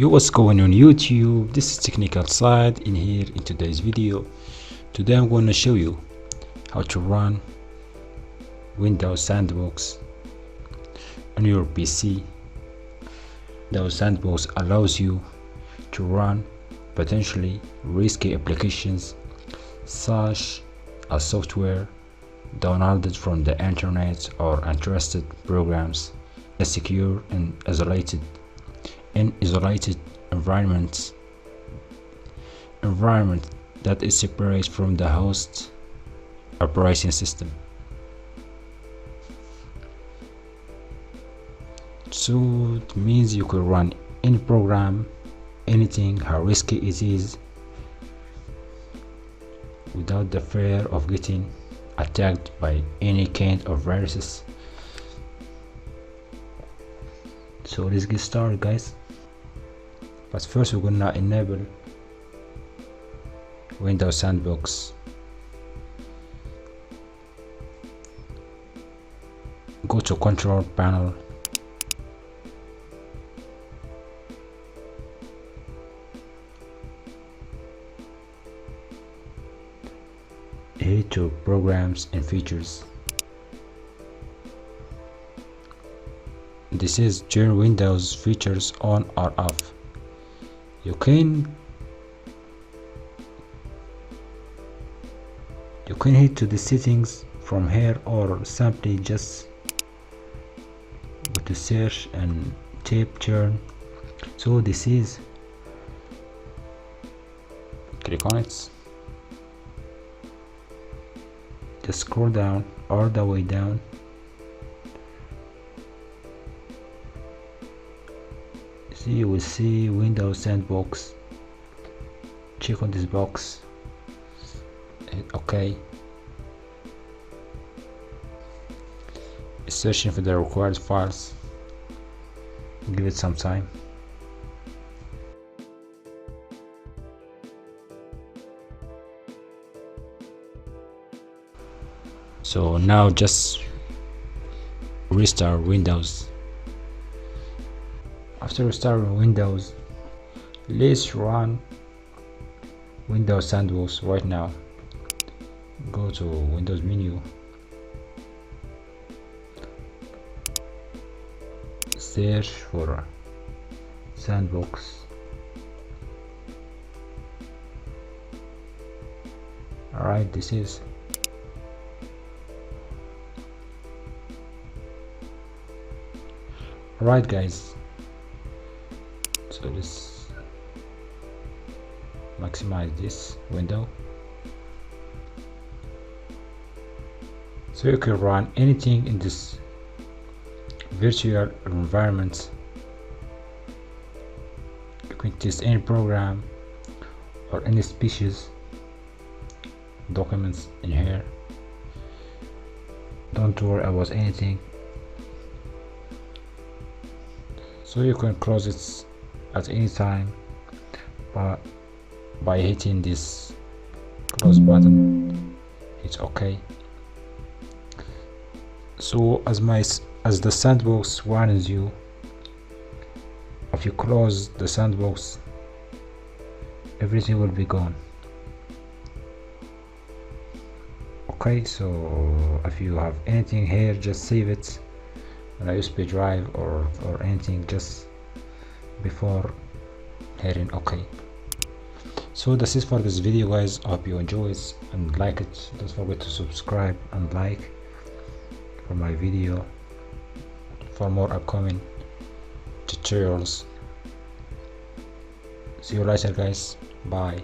Yo, what's going on YouTube? This is Technical Side in here. In today's video, today I'm going to show you how to run Windows Sandbox on your PC. Windows Sandbox allows you to run potentially risky applications such as software downloaded from the internet or untrusted programs in a secure and isolated environment that is separate from the host operating system. So it means you could run any program, anything, how risky it is, without the fear of getting attacked by any kind of viruses. So let's get started, guys. But first we're gonna enable Windows Sandbox. Go to control panel, head to programs and features. This is turn Windows features on or off. You can head to the settings from here, or simply just go to search and type turn. So this is, click on it, just scroll down all the way down. See, you will see Windows Sandbox. Check on this box, hit OK. It's searching for the required files. Give it some time. So now just restart Windows. After restarting Windows, let's run Windows Sandbox right now. Go to Windows menu, search for Sandbox. Alright, this is. Alright guys, so let's maximize this window. So you can run anything in this virtual environment. You can test any program or any species documents in here. Don't worry about anything. So you can close it at any time by hitting this close button. It's OK. So as the sandbox warns you, if you close the sandbox, everything will be gone. Okay, so if you have anything here, just save it on a USB drive or anything just before hitting OK. So this is for this video, guys. I hope you enjoy it and like it. Don't forget to subscribe and like for my video for more upcoming tutorials. See you later, guys. Bye.